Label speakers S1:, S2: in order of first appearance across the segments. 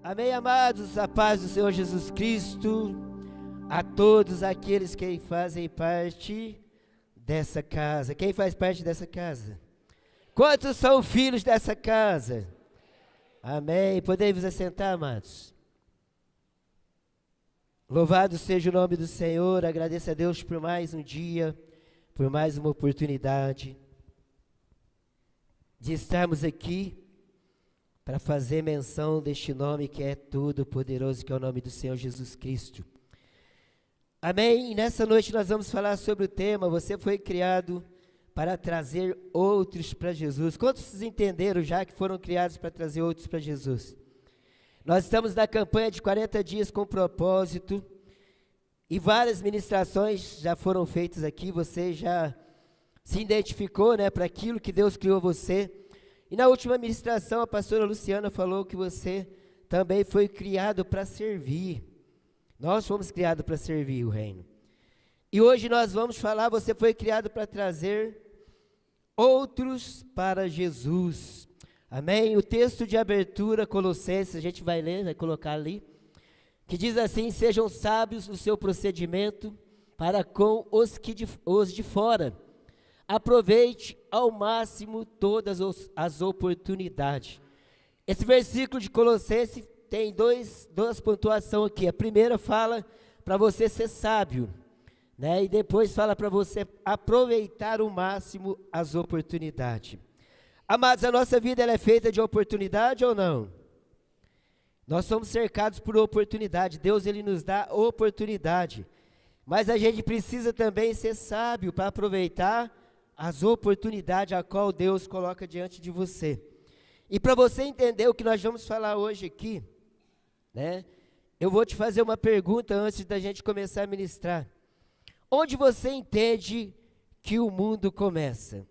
S1: Amém, amados, a paz do Senhor Jesus Cristo, a todos aqueles que fazem parte dessa casa. Quem faz parte dessa casa? Quantos são filhos dessa casa? Amém. Podemos assentar, amados? Louvado seja o nome do Senhor, agradeço a Deus por mais um dia, por mais uma oportunidade de estarmos aqui para fazer menção deste nome que é todo poderoso, que é o nome do Senhor Jesus Cristo. Amém? E nessa noite nós vamos falar sobre o tema, você foi criado para trazer outros para Jesus. Quantos entenderam já que foram criados para trazer outros para Jesus? Nós estamos na campanha de 40 dias com propósito, e várias ministrações já foram feitas aqui, você já se identificou, né, para aquilo que Deus criou você. E na última ministração, a pastora Luciana falou que você também foi criado para servir. Nós fomos criados para servir o reino. E hoje nós vamos falar, você foi criado para trazer outros para Jesus. Amém? O texto de abertura, Colossenses, a gente vai ler, vai colocar ali, que diz assim: sejam sábios no seu procedimento para com os de fora. Aproveite ao máximo todas as oportunidades. Esse versículo de Colossenses tem duas pontuações aqui. A primeira fala para você ser sábio, né? E depois fala para você aproveitar ao máximo as oportunidades. Amados, a nossa vida ela é feita de oportunidade ou não? Nós somos cercados por oportunidade. Deus ele nos dá oportunidade. Mas a gente precisa também ser sábio para aproveitar as oportunidades a qual Deus coloca diante de você. E para você entender o que nós vamos falar hoje aqui, né? Eu vou te fazer uma pergunta antes da gente começar a ministrar. Onde você entende que o mundo começa?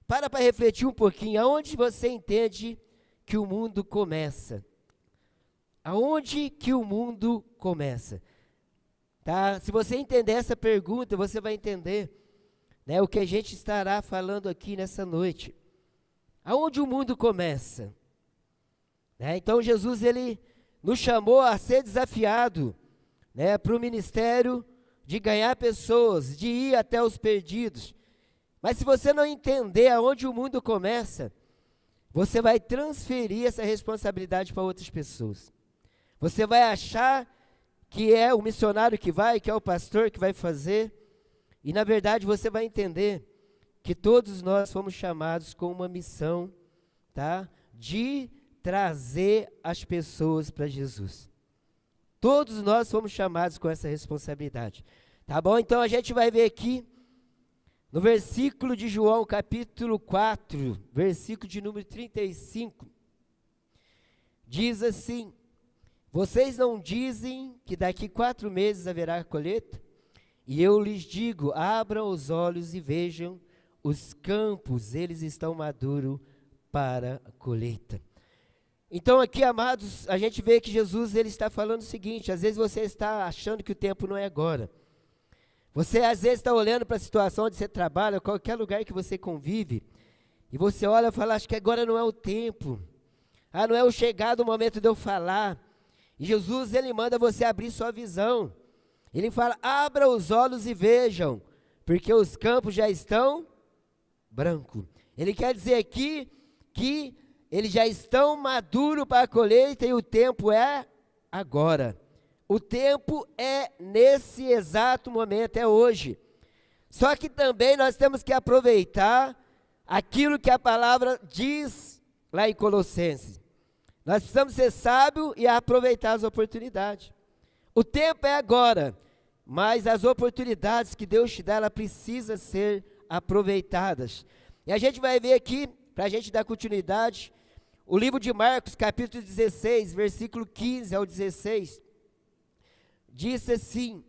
S1: Para refletir um pouquinho, aonde você entende que o mundo começa? Aonde que o mundo começa? Tá? Se você entender essa pergunta, você vai entender, né, o que a gente estará falando aqui nessa noite. Aonde o mundo começa? Né? Então Jesus ele nos chamou a ser desafiado, né, para o ministério de ganhar pessoas, de ir até os perdidos. Mas se você não entender aonde o mundo começa, você vai transferir essa responsabilidade para outras pessoas. Você vai achar que é o missionário que é o pastor que vai fazer, e na verdade você vai entender que todos nós fomos chamados com uma missão, tá? De trazer as pessoas para Jesus. Todos nós fomos chamados com essa responsabilidade, tá bom? Então a gente vai ver aqui, no versículo de João, capítulo 4, versículo de número 35, diz assim: vocês não dizem que daqui 4 meses haverá colheita? E eu lhes digo, abram os olhos e vejam os campos, eles estão maduros para a colheita. Então aqui, amados, a gente vê que Jesus ele está falando o seguinte: às vezes você está achando que o tempo não é agora. Você às vezes está olhando para a situação onde você trabalha, qualquer lugar que você convive, e você olha e fala, acho que agora não é o tempo. Não é o chegado o momento de eu falar. E Jesus ele manda você abrir sua visão. Ele fala, abra os olhos e vejam, porque os campos já estão brancos. Ele quer dizer aqui que eles já estão maduros para a colheita e o tempo é agora. O tempo é nesse exato momento, é hoje. Só que também nós temos que aproveitar aquilo que a palavra diz lá em Colossenses. Nós precisamos ser sábios e aproveitar as oportunidades. O tempo é agora, mas as oportunidades que Deus te dá, ela precisa ser aproveitadas. E a gente vai ver aqui, para a gente dar continuidade, o livro de Marcos, capítulo 16, versículo 15 ao 16, disse assim: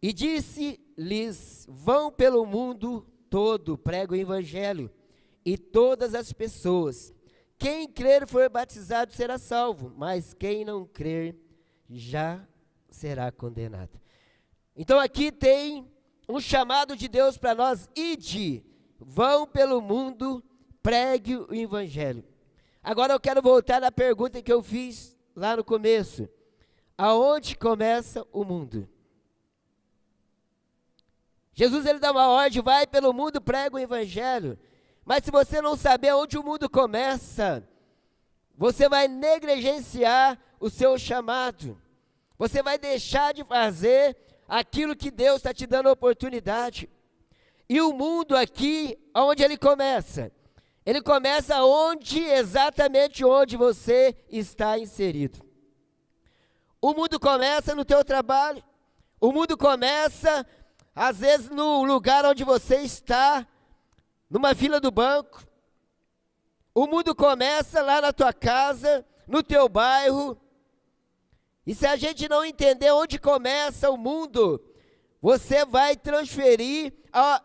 S1: e disse-lhes, vão pelo mundo todo, prega o evangelho, e todas as pessoas. Quem crer e for batizado será salvo, mas quem não crer já será condenado. Então aqui tem um chamado de Deus para nós: ide, vão pelo mundo, pregue o evangelho. Agora eu quero voltar na pergunta que eu fiz lá no começo. Aonde começa o mundo? Jesus ele dá uma ordem, vai pelo mundo, prega o evangelho. Mas se você não saber onde o mundo começa, você vai negligenciar o seu chamado. Você vai deixar de fazer aquilo que Deus está te dando a oportunidade. E o mundo aqui, onde ele começa? Ele começa exatamente onde você está inserido. O mundo começa no teu trabalho. O mundo começa, às vezes, no lugar onde você está, numa fila do banco. O mundo começa lá na tua casa, no teu bairro. E se a gente não entender onde começa o mundo, você vai transferir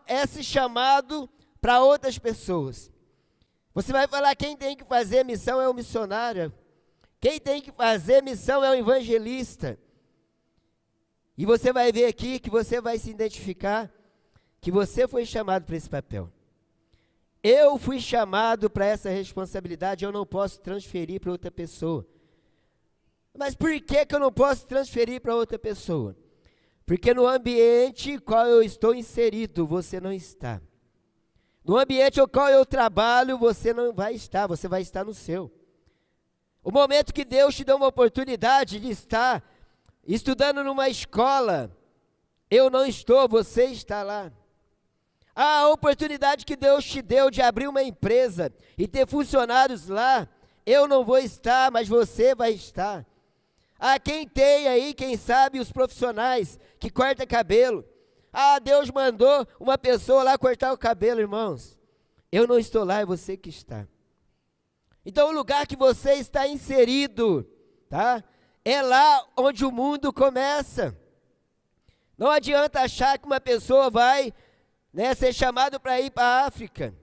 S1: esse chamado para outras pessoas. Você vai falar, quem tem que fazer missão é o missionário. Quem tem que fazer missão é o evangelista. E você vai ver aqui que você vai se identificar que você foi chamado para esse papel. Eu fui chamado para essa responsabilidade, eu não posso transferir para outra pessoa. Mas por que eu não posso transferir para outra pessoa? Porque no ambiente em qual eu estou inserido, você não está. No ambiente ao qual eu trabalho, você não vai estar, você vai estar no seu. O momento que Deus te deu uma oportunidade de estar estudando numa escola, eu não estou, você está lá. A oportunidade que Deus te deu de abrir uma empresa e ter funcionários lá, eu não vou estar, mas você vai estar. Quem tem aí, quem sabe, os profissionais que cortam cabelo. Deus mandou uma pessoa lá cortar o cabelo, irmãos. Eu não estou lá, é você que está. Então o lugar que você está inserido, tá? É lá onde o mundo começa. Não adianta achar que uma pessoa vai, ser chamado para ir para a África,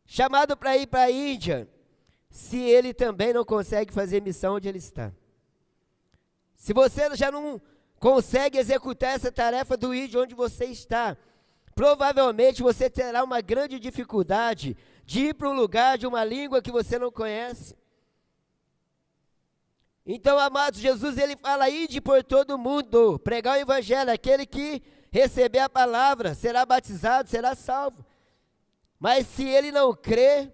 S1: chamado para ir para a Índia, se ele também não consegue fazer missão onde ele está. Se você já não consegue executar essa tarefa do ir de onde você está, provavelmente você terá uma grande dificuldade de ir para um lugar de uma língua que você não conhece. Então, amados, Jesus ele fala, ide por todo mundo, pregar o evangelho, aquele que receber a palavra será batizado, será salvo. Mas se ele não crê,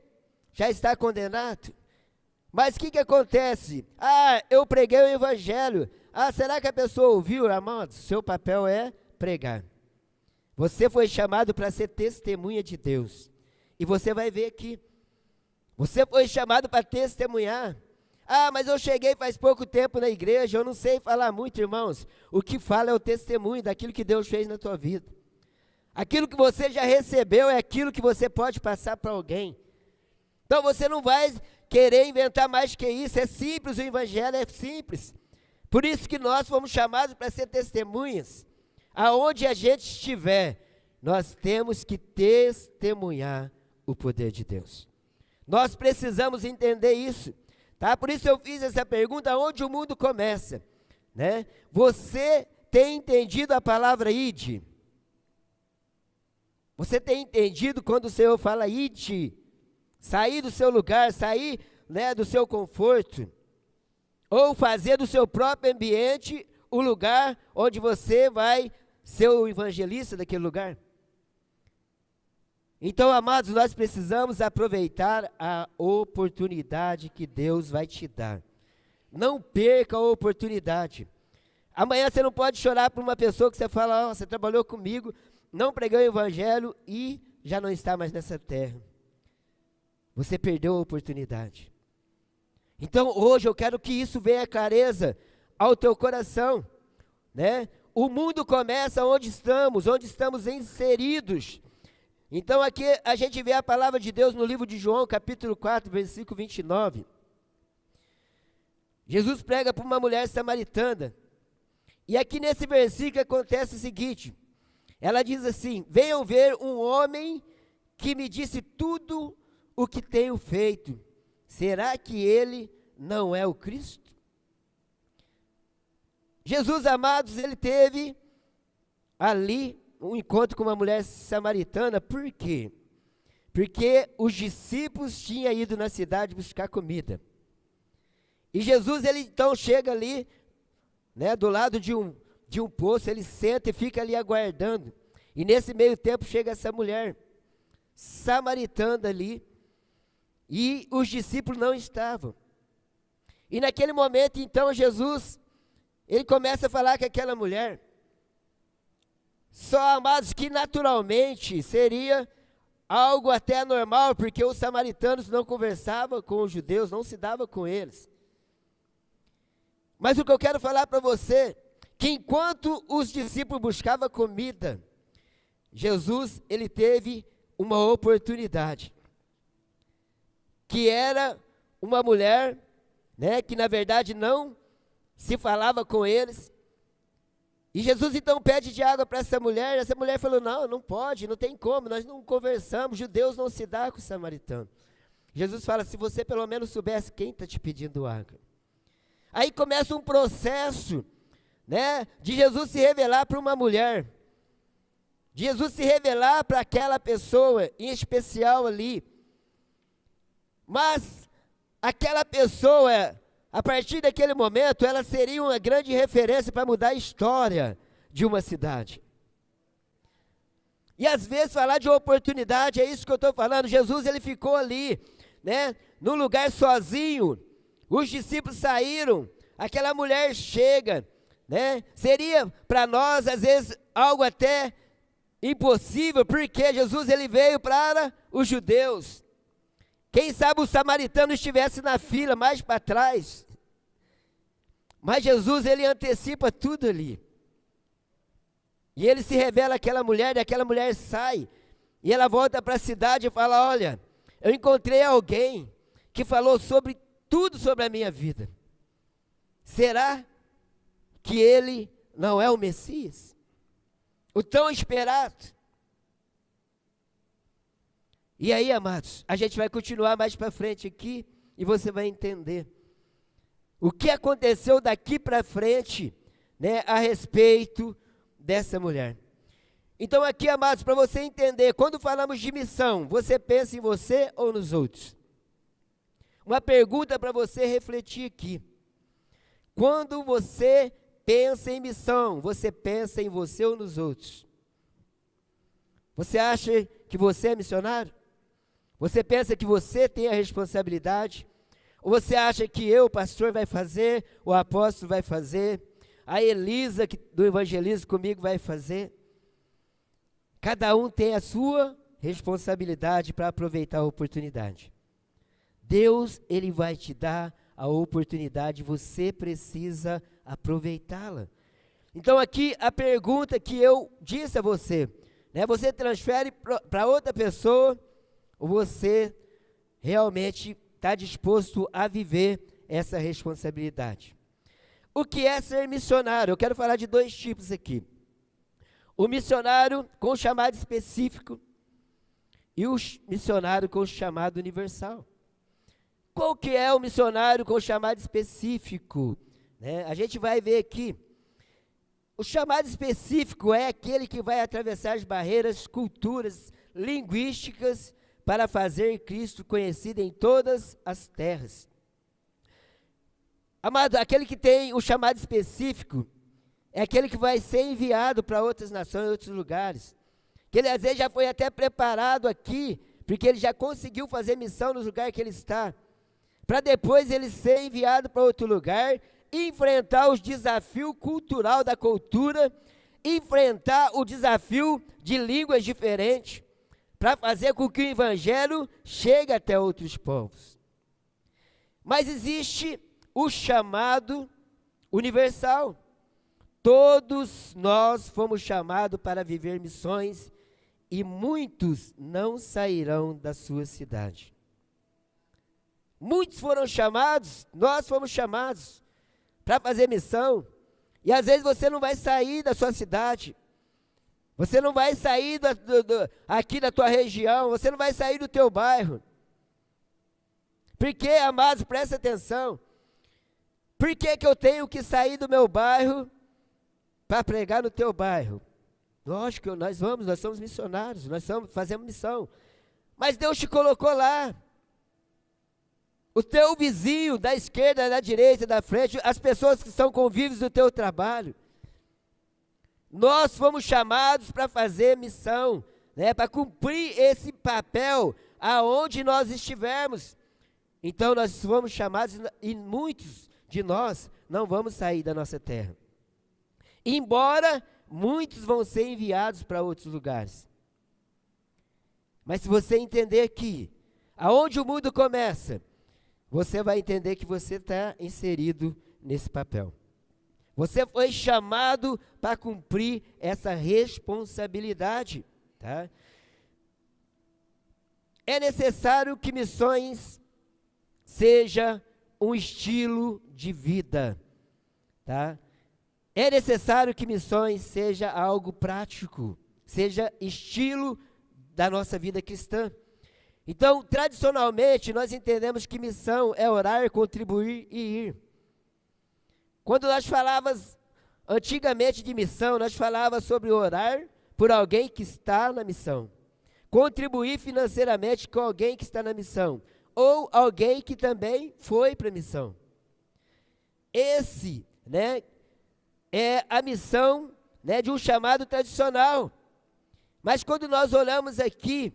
S1: já está condenado. Mas o que acontece? Eu preguei o evangelho. Será que a pessoa ouviu, amados? Seu papel é pregar. Você foi chamado para ser testemunha de Deus. E você vai ver aqui. Você foi chamado para testemunhar. Mas eu cheguei faz pouco tempo na igreja, eu não sei falar muito, irmãos. O que fala é o testemunho daquilo que Deus fez na tua vida. Aquilo que você já recebeu é aquilo que você pode passar para alguém. Então você não vai querer inventar mais que isso, é simples, o evangelho é simples. Por isso que nós fomos chamados para ser testemunhas. Aonde a gente estiver, nós temos que testemunhar o poder de Deus. Nós precisamos entender isso, tá? Por isso eu fiz essa pergunta, aonde o mundo começa, né? Você tem entendido a palavra ide? Você tem entendido quando o Senhor fala ide? Sair do seu lugar, sair, do seu conforto, ou fazer do seu próprio ambiente o lugar onde você vai ser o evangelista daquele lugar. Então, amados, nós precisamos aproveitar a oportunidade que Deus vai te dar. Não perca a oportunidade. Amanhã você não pode chorar para uma pessoa que você fala, você trabalhou comigo, não pregou o evangelho e já não está mais nessa terra. Você perdeu a oportunidade. Então, hoje eu quero que isso venha clareza ao teu coração, né? O mundo começa onde estamos inseridos. Então, aqui a gente vê a palavra de Deus no livro de João, capítulo 4, versículo 29. Jesus prega para uma mulher samaritana. E aqui nesse versículo acontece o seguinte. Ela diz assim, venham ver um homem que me disse tudo o que tenho feito. Será que ele não é o Cristo? Jesus, amados, ele teve ali um encontro com uma mulher samaritana. Por quê? porque os discípulos tinham ido na cidade buscar comida. E Jesus, ele então chega ali, né, do lado de um poço, ele senta e fica ali aguardando. E nesse meio tempo chega essa mulher samaritana ali, e os discípulos não estavam. E naquele momento, então, Jesus, ele começa a falar com aquela mulher. Só, amados, que naturalmente seria algo até anormal, porque os samaritanos não conversavam com os judeus, não se dava com eles. Mas o que eu quero falar para você, que enquanto os discípulos buscavam comida, Jesus, ele teve uma oportunidade, que era uma mulher, né, que na verdade não se falava com eles. E Jesus então pede de água para essa mulher falou, não pode, não tem como, nós não conversamos, judeus não se dá com os samaritanos. Jesus fala, se você pelo menos soubesse quem está te pedindo água. Aí começa um processo, né, de Jesus se revelar para uma mulher, de Jesus se revelar para aquela pessoa em especial ali. Mas aquela pessoa, a partir daquele momento, ela seria uma grande referência para mudar a história de uma cidade. E às vezes falar de oportunidade, é isso que eu estou falando. Jesus, ele ficou ali, né, num lugar sozinho. Os discípulos saíram, aquela mulher chega, né? Seria para nós às vezes algo até impossível, porque Jesus, ele veio para os judeus. Quem sabe o samaritano estivesse na fila mais para trás. Mas Jesus, ele antecipa tudo ali. E ele se revela àquela mulher, e aquela mulher sai. E ela volta para a cidade e fala, olha, eu encontrei alguém que falou sobre tudo sobre a minha vida. Será que ele não é o Messias? O tão esperado. E aí, amados, a gente vai continuar mais para frente aqui, e você vai entender o que aconteceu daqui para frente, né, a respeito dessa mulher. Então aqui, amados, para você entender, quando falamos de missão, você pensa em você ou nos outros? Uma pergunta para você refletir aqui. Quando você pensa em missão, você pensa em você ou nos outros? Você acha que você é missionário? Você pensa que você tem a responsabilidade? Ou você acha que eu, o pastor, vai fazer, o apóstolo vai fazer, a Elisa do evangelismo comigo vai fazer? Cada um tem a sua responsabilidade para aproveitar a oportunidade. Deus, ele vai te dar a oportunidade, você precisa aproveitá-la. Então aqui a pergunta que eu disse a você, né, você transfere para outra pessoa, ou você realmente está disposto a viver essa responsabilidade? O que é ser missionário? Eu quero falar de dois tipos aqui. O missionário com chamado específico e o missionário com chamado universal. Qual que é o missionário com chamado específico? Né? A gente vai ver aqui. O chamado específico é aquele que vai atravessar as barreiras, culturas, linguísticas, para fazer Cristo conhecido em todas as terras. Amado, aquele que tem o chamado específico é aquele que vai ser enviado para outras nações, outros lugares. Que ele às vezes já foi até preparado aqui, porque ele já conseguiu fazer missão no lugar que ele está, para depois ele ser enviado para outro lugar, enfrentar os desafios cultural da cultura, enfrentar o desafio de línguas diferentes, para fazer com que o evangelho chegue até outros povos. Mas existe o chamado universal. Todos nós fomos chamados para viver missões e muitos não sairão da sua cidade. Muitos foram chamados, nós fomos chamados para fazer missão, e às vezes você não vai sair da sua cidade, você não vai sair aqui da tua região, você não vai sair do teu bairro. Por que, amados, presta atenção, por que que eu tenho que sair do meu bairro para pregar no teu bairro? Lógico que nós somos missionários, fazemos missão. Mas Deus te colocou lá. O teu vizinho, da esquerda, da direita, da frente, as pessoas que são convívios do teu trabalho. Nós fomos chamados para fazer missão, né, para cumprir esse papel aonde nós estivermos. Então nós fomos chamados e muitos de nós não vamos sair da nossa terra. Embora muitos vão ser enviados para outros lugares. Mas se você entender que aonde o mundo começa, você vai entender que você está inserido nesse papel. Você foi chamado para cumprir essa responsabilidade, tá? É necessário que missões seja um estilo de vida, tá? É necessário que missões seja algo prático, seja estilo da nossa vida cristã. Então, tradicionalmente, nós entendemos que missão é orar, contribuir e ir. Quando nós falávamos antigamente de missão, nós falávamos sobre orar por alguém que está na missão, contribuir financeiramente com alguém que está na missão, ou alguém que também foi para a missão. Esse, né, é a missão, né, de um chamado tradicional. Mas quando nós olhamos aqui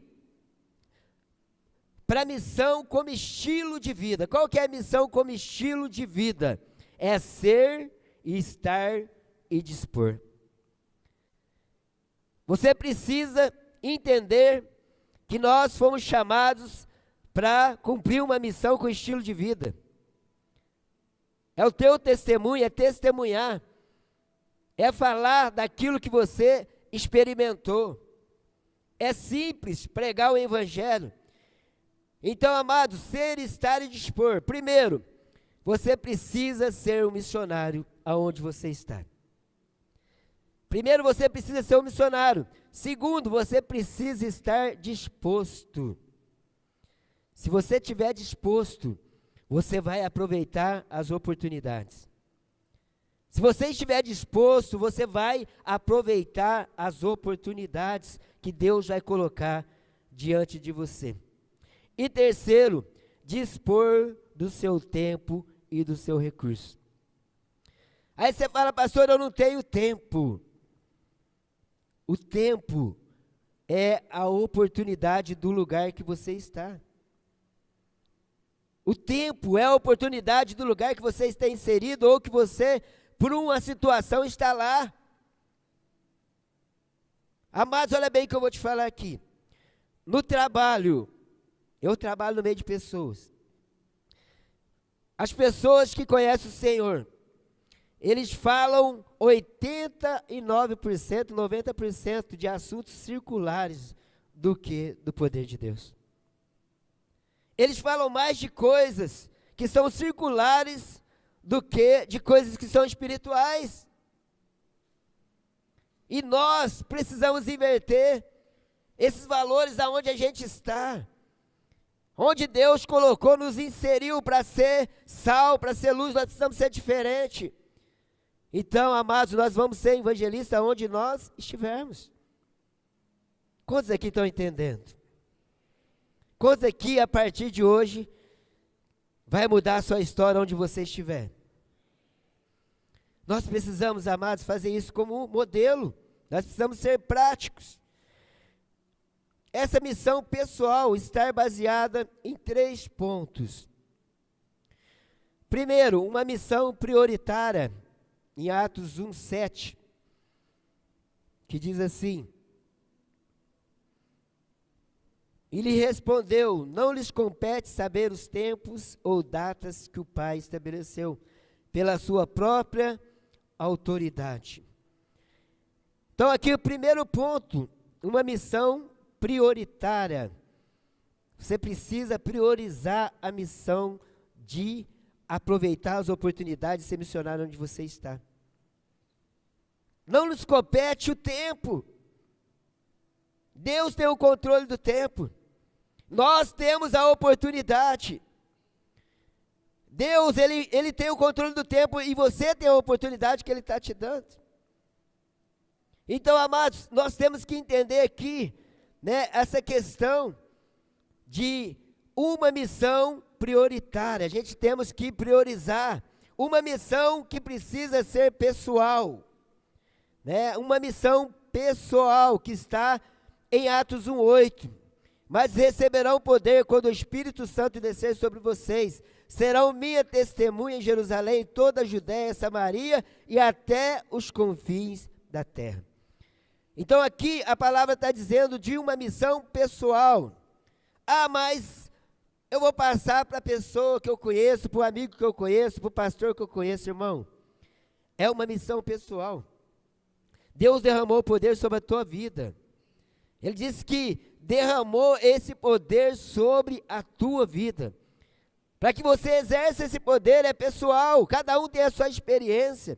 S1: para a missão como estilo de vida, qual que é a missão como estilo de vida? É ser, estar e dispor. Você precisa entender que nós fomos chamados para cumprir uma missão com estilo de vida. É o teu testemunho, é testemunhar, é falar daquilo que você experimentou. É simples pregar o evangelho. Então, amados, ser, estar e dispor. Primeiro, você precisa ser um missionário aonde você está. Primeiro, você precisa ser um missionário. Segundo, você precisa estar disposto. Se você estiver disposto, você vai aproveitar as oportunidades. Se você estiver disposto, você vai aproveitar as oportunidades que Deus vai colocar diante de você. E terceiro, dispor do seu tempo e do seu recurso. Aí você fala, pastor, eu não tenho tempo. O tempo é a oportunidade do lugar que você está. O tempo é a oportunidade do lugar que você está inserido ou que você, por uma situação, está lá. Amados, olha bem o que eu vou te falar aqui. No trabalho, eu trabalho no meio de pessoas. As pessoas que conhecem o Senhor, eles falam 89%, 90% de assuntos circulares do que do poder de Deus. Eles falam mais de coisas que são circulares do que de coisas que são espirituais. E nós precisamos inverter esses valores aonde a gente está. Onde Deus colocou, nos inseriu para ser sal, para ser luz, nós precisamos ser diferente. Então, amados, nós vamos ser evangelistas onde nós estivermos. Quantos aqui estão entendendo? Quantos aqui, a partir de hoje, vai mudar a sua história onde você estiver? Nós precisamos, amados, fazer isso como um modelo. Nós precisamos ser práticos. Essa missão pessoal está baseada em 3 pontos. Primeiro, uma missão prioritária, em Atos 1:7, que diz assim: e lhe respondeu, não lhes compete saber os tempos ou datas que o Pai estabeleceu, pela sua própria autoridade. Então aqui o primeiro ponto, uma missão prioritária. Você precisa priorizar a missão de aproveitar as oportunidades de ser missionário onde você está. Não nos compete o tempo. Deus tem o controle do tempo. Nós temos a oportunidade. Deus, Ele tem o controle do tempo e você tem a oportunidade que Ele está te dando. Então, amados, nós temos que entender aqui, né, essa questão de uma missão prioritária. A gente temos que priorizar uma missão que precisa ser pessoal, né? Uma missão pessoal que está em Atos 1:8. Mas receberão poder quando o Espírito Santo descer sobre vocês. Serão minha testemunha em Jerusalém, toda a Judéia, Samaria e até os confins da terra. Então aqui a palavra está dizendo de uma missão pessoal. Ah, mas eu vou passar para a pessoa que eu conheço, para o amigo que eu conheço, para o pastor que eu conheço, irmão. É uma missão pessoal. Deus derramou poder sobre a tua vida. Ele disse que derramou esse poder sobre a tua vida. Para que você exerça esse poder é pessoal, cada um tem a sua experiência,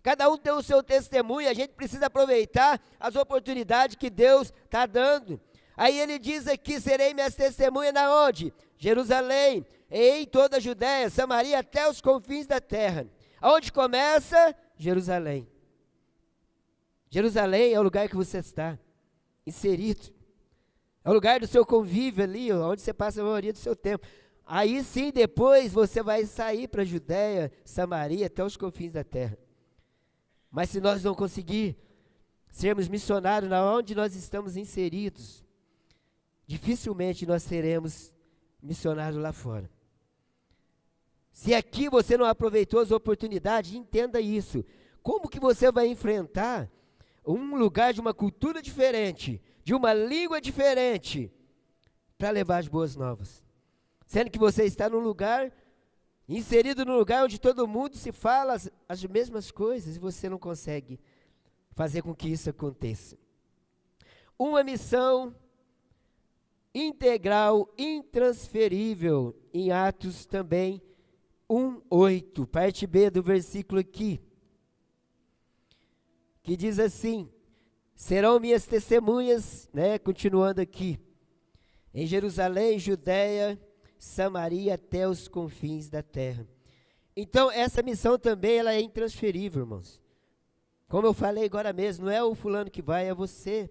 S1: cada um tem o seu testemunho, a gente precisa aproveitar as oportunidades que Deus está dando. Aí ele diz aqui, serei minhas testemunhas na onde? Jerusalém, em toda a Judéia, Samaria, até os confins da terra. Aonde começa? Jerusalém. Jerusalém é o lugar que você está inserido. É o lugar do seu convívio ali, onde você passa a maioria do seu tempo. Aí sim, depois você vai sair para a Judéia, Samaria, até os confins da terra. Mas se nós não conseguir sermos missionários na onde nós estamos inseridos, dificilmente nós seremos missionários lá fora. Se aqui você não aproveitou as oportunidades, entenda isso. Como que você vai enfrentar um lugar de uma cultura diferente, de uma língua diferente, para levar as boas novas? Sendo que você está num lugar, inserido num lugar onde todo mundo se fala as mesmas coisas, e você não consegue fazer com que isso aconteça. Uma missão integral, intransferível, em Atos também 1:8, parte B do versículo aqui, que diz assim, serão minhas testemunhas, né, continuando aqui, em Jerusalém, Judéia, Samaria, até os confins da terra. Então, essa missão também, ela é intransferível, irmãos. Como eu falei agora mesmo, não é o fulano que vai, é você.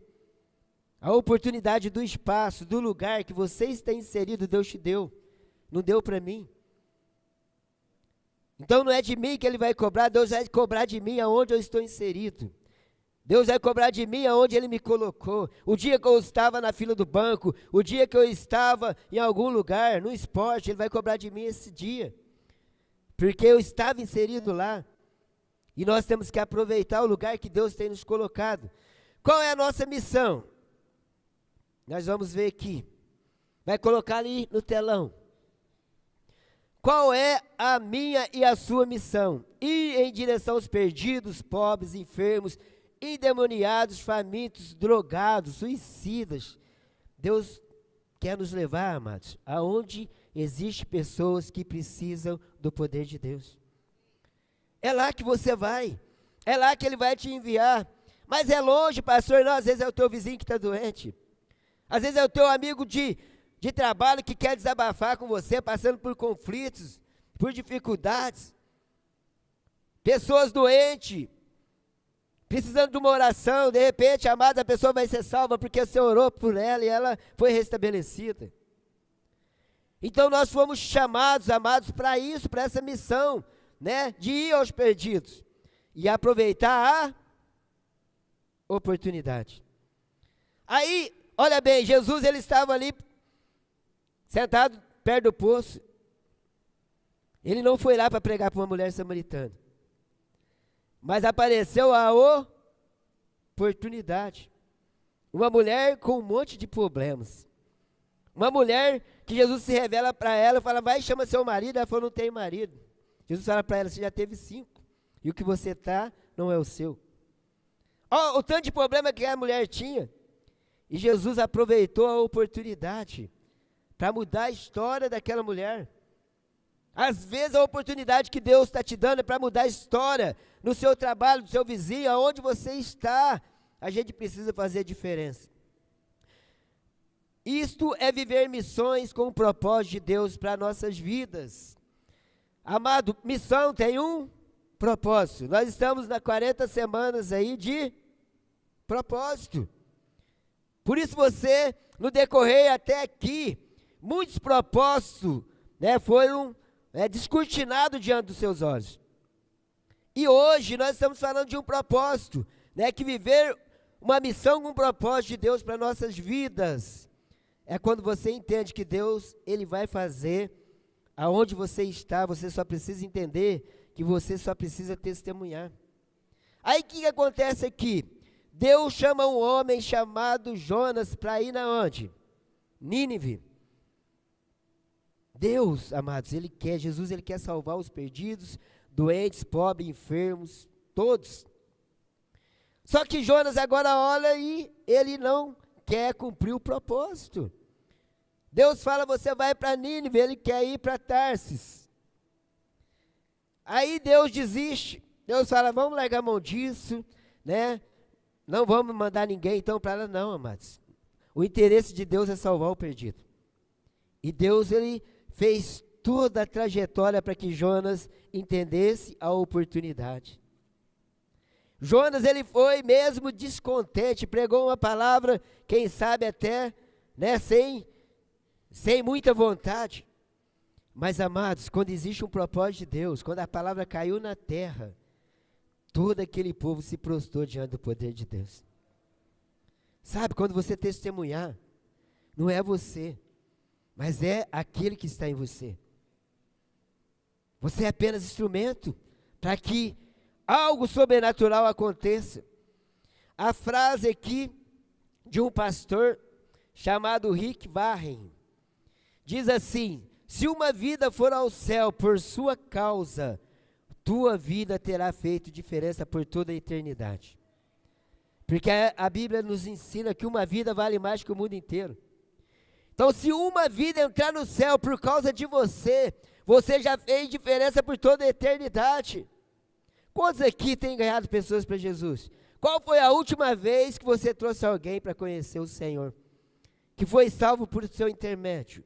S1: A oportunidade do espaço, do lugar que você está inserido, Deus te deu. Não deu para mim. Então, não é de mim que Ele vai cobrar, Deus vai cobrar de mim aonde eu estou inserido. Deus vai cobrar de mim aonde Ele me colocou. O dia que eu estava na fila do banco, o dia que eu estava em algum lugar, no esporte, Ele vai cobrar de mim esse dia. Porque eu estava inserido lá. E nós temos que aproveitar o lugar que Deus tem nos colocado. Qual é a nossa missão? Nós vamos ver aqui. Vai colocar ali no telão. Qual é a minha e a sua missão? Ir em direção aos perdidos, pobres, enfermos, endemoniados, famintos, drogados, suicidas. Deus quer nos levar, amados, aonde existem pessoas que precisam do poder de Deus. É lá que você vai, é lá que Ele vai te enviar. Mas é longe, pastor, não, às vezes é o teu vizinho que está doente. Às vezes é o teu amigo de trabalho que quer desabafar com você, passando por conflitos, por dificuldades. Pessoas doentes, precisando de uma oração, de repente, amada, a pessoa vai ser salva porque você orou por ela e ela foi restabelecida. Então nós fomos chamados, amados, para isso, para essa missão, né, de ir aos perdidos e aproveitar a oportunidade. Aí, olha bem, Jesus, ele estava ali, sentado perto do poço. Ele não foi lá para pregar para uma mulher samaritana. Mas apareceu a oportunidade. Uma mulher com um monte de problemas. Uma mulher que Jesus se revela para ela e fala, vai, chama seu marido. Ela falou, não tenho marido. Jesus fala para ela, você já teve 5. E o que você está não é o seu. Ó, o tanto de problema que a mulher tinha. E Jesus aproveitou a oportunidade para mudar a história daquela mulher. Às vezes a oportunidade que Deus está te dando é para mudar a história no seu trabalho, no seu vizinho, aonde você está. A gente precisa fazer diferença. Isto é viver missões com o propósito de Deus para nossas vidas. Amado, missão tem um propósito. Nós estamos nas 40 semanas aí de propósito. Por isso você, no decorrer até aqui, muitos propósitos, né, foram descortinados diante dos seus olhos. E hoje nós estamos falando de um propósito, né, que viver uma missão com um propósito de Deus para nossas vidas. É quando você entende que Deus, Ele vai fazer aonde você está, você só precisa entender que você só precisa testemunhar. Aí o que acontece aqui? Deus chama um homem chamado Jonas para ir na onde? Nínive. Deus, amados, Jesus ele quer salvar os perdidos, doentes, pobres, enfermos, todos. Só que Jonas agora olha e ele não quer cumprir o propósito. Deus fala, você vai para Nínive, ele quer ir para Tarsis. Aí Deus desiste, Deus fala, vamos largar a mão disso, né? Não vamos mandar ninguém então para lá, não, amados. O interesse de Deus é salvar o perdido. E Deus, ele fez toda a trajetória para que Jonas entendesse a oportunidade. Jonas, ele foi mesmo descontente, pregou uma palavra, quem sabe até, né, sem muita vontade. Mas, amados, quando existe um propósito de Deus, quando a palavra caiu na terra, todo aquele povo se prostrou diante do poder de Deus. Sabe, quando você testemunhar, não é você, mas é aquele que está em você. Você é apenas instrumento para que algo sobrenatural aconteça. A frase aqui de um pastor chamado Rick Warren diz assim: se uma vida for ao céu por sua causa, tua vida terá feito diferença por toda a eternidade. Porque a Bíblia nos ensina que uma vida vale mais que o mundo inteiro. Então, se uma vida entrar no céu por causa de você, você já fez diferença por toda a eternidade. Quantos aqui têm ganhado pessoas para Jesus? Qual foi a última vez que você trouxe alguém para conhecer o Senhor? Que foi salvo por seu intermédio?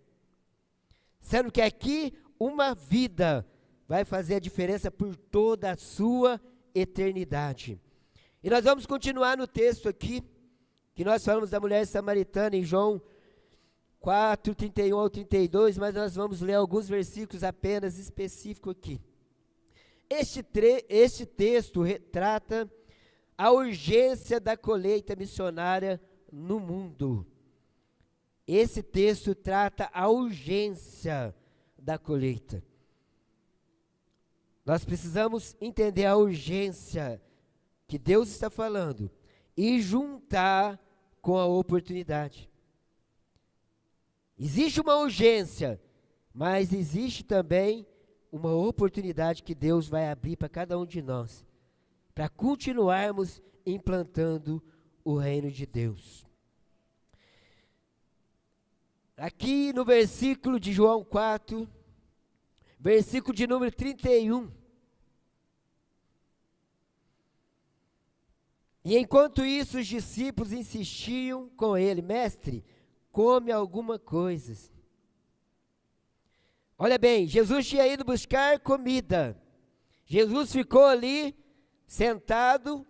S1: Sendo que aqui uma vida vai fazer a diferença por toda a sua eternidade. E nós vamos continuar no texto aqui, que nós falamos da mulher samaritana em João 4, 31 ao 32, mas nós vamos ler alguns versículos apenas específicos aqui. Este texto retrata a urgência da colheita missionária no mundo. Esse texto trata a urgência da colheita. Nós precisamos entender a urgência que Deus está falando e juntar com a oportunidade. Existe uma urgência, mas existe também uma oportunidade que Deus vai abrir para cada um de nós, para continuarmos implantando o reino de Deus. Aqui no versículo de João 4, versículo de número 31. E enquanto isso, os discípulos insistiam com ele: mestre, come alguma coisa. Olha bem, Jesus tinha ido buscar comida. Jesus ficou ali, sentado,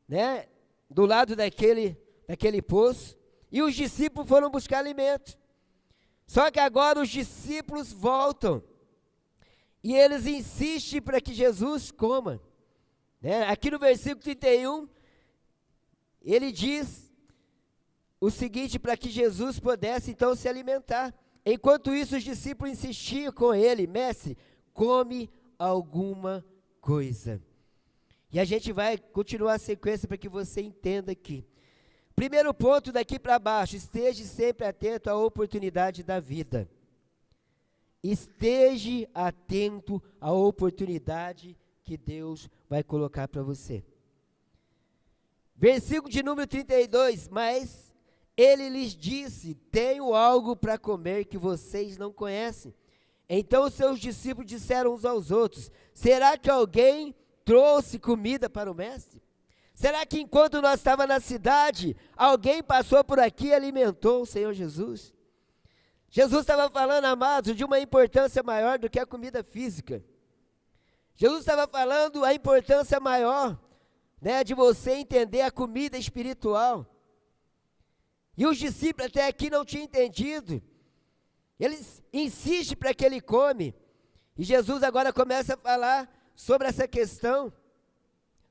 S1: né, do lado daquele poço, e os discípulos foram buscar alimento. Só que agora os discípulos voltam, e eles insistem para que Jesus coma. Né? Aqui no versículo 31, ele diz o seguinte, para que Jesus pudesse então se alimentar. Enquanto isso, os discípulos insistiam com ele: mestre, come alguma coisa. E a gente vai continuar a sequência para que você entenda aqui. Primeiro ponto daqui para baixo: esteja sempre atento à oportunidade da vida. Esteja atento à oportunidade que Deus vai colocar para você. Versículo de número 32, mas ele lhes disse: tenho algo para comer que vocês não conhecem. Então os seus discípulos disseram uns aos outros: será que alguém trouxe comida para o mestre? Será que enquanto nós estávamos na cidade, alguém passou por aqui e alimentou o Senhor Jesus? Jesus estava falando, amados, de uma importância maior do que a comida física. Jesus estava falando a importância maior, né, de você entender a comida espiritual. E os discípulos até aqui não tinham entendido. Eles insistem para que ele come. E Jesus agora começa a falar sobre essa questão,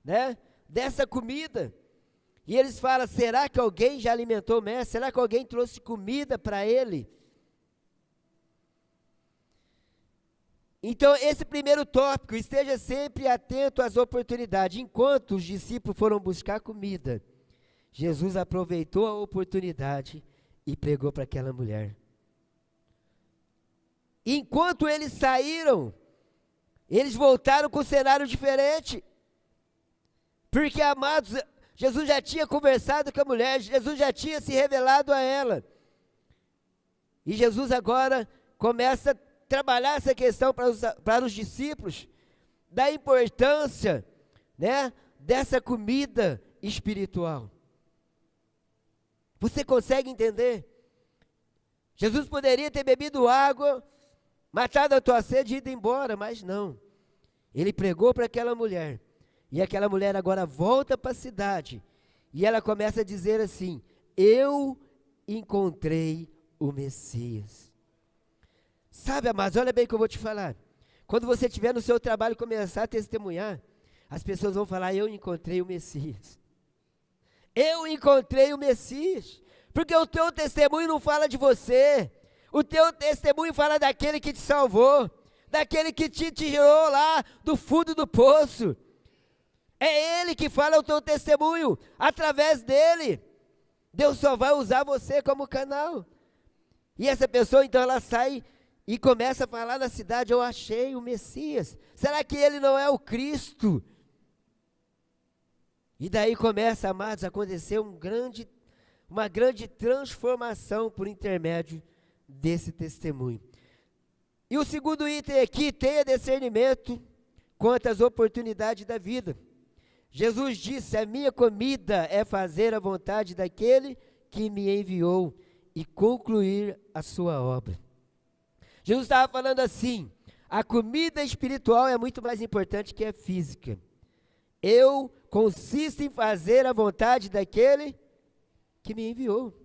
S1: né, dessa comida. E eles falam, será que alguém já alimentou o mestre? Será que alguém trouxe comida para ele? Então, esse primeiro tópico, esteja sempre atento às oportunidades. Enquanto os discípulos foram buscar comida, Jesus aproveitou a oportunidade e pregou para aquela mulher. Enquanto eles saíram, eles voltaram com um cenário diferente. Porque, amados, Jesus já tinha conversado com a mulher, Jesus já tinha se revelado a ela. E Jesus agora começa a trabalhar essa questão para os discípulos, da importância, né, dessa comida espiritual. Você consegue entender? Jesus poderia ter bebido água, matado a tua sede e ido embora, mas não. Ele pregou para aquela mulher, e aquela mulher agora volta para a cidade, e ela começa a dizer assim, eu encontrei o Messias. Sabe, amados, olha bem o que eu vou te falar. Quando você estiver no seu trabalho e começar a testemunhar, as pessoas vão falar, eu encontrei o Messias. Eu encontrei o Messias. Porque o teu testemunho não fala de você. O teu testemunho fala daquele que te salvou, daquele que te tirou lá do fundo do poço. É Ele que fala o teu testemunho, através dele. Deus só vai usar você como canal. E essa pessoa, então, ela sai e começa a falar na cidade, eu achei o Messias. Será que ele não é o Cristo? E daí começa, amados, a acontecer uma grande transformação por intermédio desse testemunho. E o segundo item aqui, tenha discernimento quanto às oportunidades da vida. Jesus disse, a minha comida é fazer a vontade daquele que me enviou e concluir a sua obra. Jesus estava falando assim, a comida espiritual é muito mais importante que a física. Eu consisto em fazer a vontade daquele que me enviou.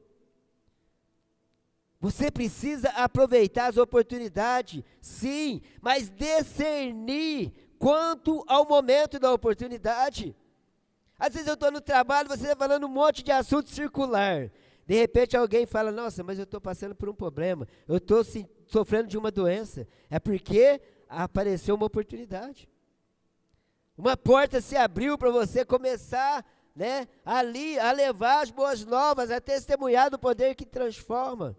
S1: Você precisa aproveitar as oportunidades, sim, mas discernir quanto ao momento da oportunidade. Às vezes eu estou no trabalho, você está falando um monte de assunto circular. De repente alguém fala, nossa, mas eu estou passando por um problema, eu estou sofrendo de uma doença. É porque apareceu uma oportunidade. Uma porta se abriu para você começar, né, ali a levar as boas novas, a testemunhar do poder que transforma.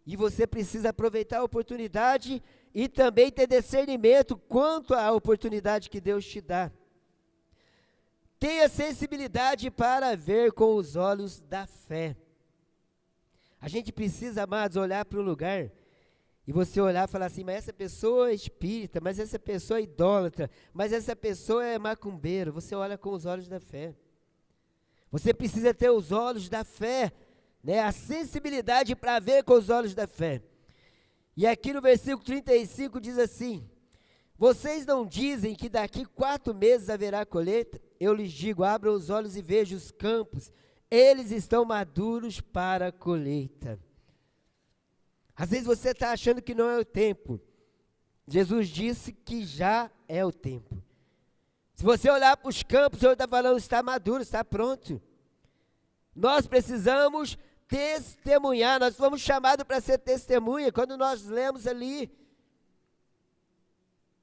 S1: E você precisa aproveitar a oportunidade e também ter discernimento quanto à oportunidade que Deus te dá. Tenha sensibilidade para ver com os olhos da fé. A gente precisa, amados, olhar para o lugar e você olhar e falar assim, mas essa pessoa é espírita, mas essa pessoa é idólatra, mas essa pessoa é macumbeiro. Você olha com os olhos da fé. Você precisa ter os olhos da fé, né? A sensibilidade para ver com os olhos da fé. E aqui no versículo 35 diz assim, vocês não dizem que daqui 4 meses haverá colheita? Eu lhes digo, abram os olhos e vejam os campos, eles estão maduros para a colheita. Às vezes você está achando que não é o tempo. Jesus disse que já é o tempo. Se você olhar para os campos, o Senhor está falando, está maduro, está pronto. Nós precisamos testemunhar, nós fomos chamados para ser testemunha, quando nós lemos ali.